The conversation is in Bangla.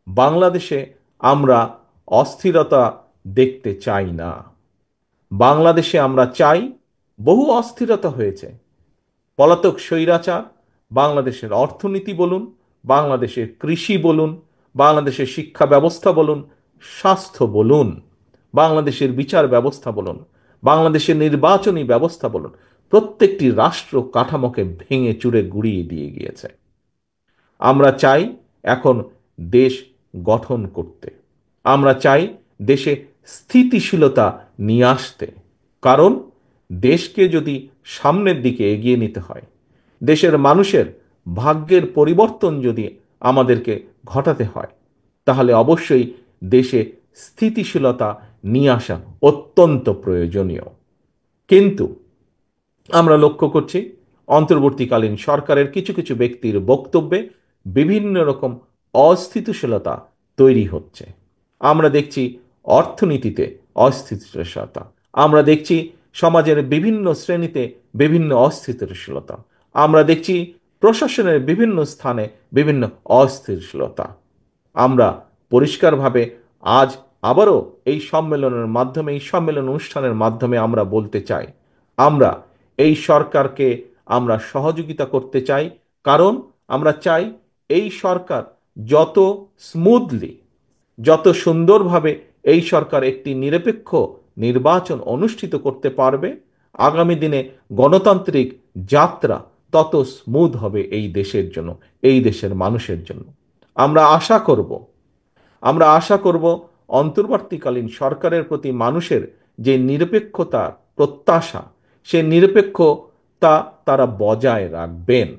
বাংলাদেশে আমরা অস্থিরতা দেখতে চাই না। বাংলাদেশে আমরা চাই, বহু অস্থিরতা হয়েছে, পলাতক স্বৈরাচার, বাংলাদেশের অর্থনীতি বলুন, বাংলাদেশের কৃষি বলুন, বাংলাদেশের শিক্ষা ব্যবস্থা বলুন, স্বাস্থ্য বলুন, বাংলাদেশের বিচার ব্যবস্থা বলুন, বাংলাদেশের নির্বাচনী ব্যবস্থা বলুন, প্রত্যেকটি রাষ্ট্র কাঠামোকে ভেঙে চুরে গুড়িয়ে দিয়ে গিয়েছে। আমরা চাই এখন দেশ গঠন করতে। আমরা চাই দেশে স্থিতিশীলতা নিয়ে আসতে। কারণ দেশকে যদি সামনের দিকে এগিয়ে নিতে হয়, দেশের মানুষের ভাগ্যের পরিবর্তন যদি আমাদেরকে ঘটাতে হয়, তাহলে অবশ্যই দেশে স্থিতিশীলতা নিয়ে আসা অত্যন্ত প্রয়োজনীয়। কিন্তু আমরা লক্ষ্য করছি অন্তর্বর্তীকালীন সরকারের কিছু কিছু ব্যক্তির বক্তব্যে বিভিন্ন রকম অস্থিতিশীলতা তৈরি হচ্ছে। আমরা দেখছি অর্থনীতিতে অস্থিতিশীলতা, আমরা দেখছি সমাজের বিভিন্ন শ্রেণীতে বিভিন্ন অস্থিতিশীলতা, আমরা দেখছি প্রশাসনের বিভিন্ন স্থানে বিভিন্ন অস্থিতিশীলতা। আমরা পরিষ্কারভাবে আজ আবারও এই সম্মেলনের মাধ্যমে, এই সম্মেলন অনুষ্ঠানের মাধ্যমে আমরা বলতে চাই, আমরা এই সরকারকে আমরা সহযোগিতা করতে চাই। কারণ আমরা চাই এই সরকার যত স্মুথলি, যত সুন্দরভাবে এই সরকার একটি নিরপেক্ষ নির্বাচন অনুষ্ঠিত করতে পারবে, আগামী দিনে গণতান্ত্রিক যাত্রা তত স্মুথ হবে এই দেশের জন্য, এই দেশের মানুষের জন্য। আমরা আশা করব, আমরা আশা করব অন্তর্বর্তীকালীন সরকারের প্রতি মানুষের যে নিরপেক্ষতার প্রত্যাশা, সে নিরপেক্ষতা তারা বজায় রাখবেন।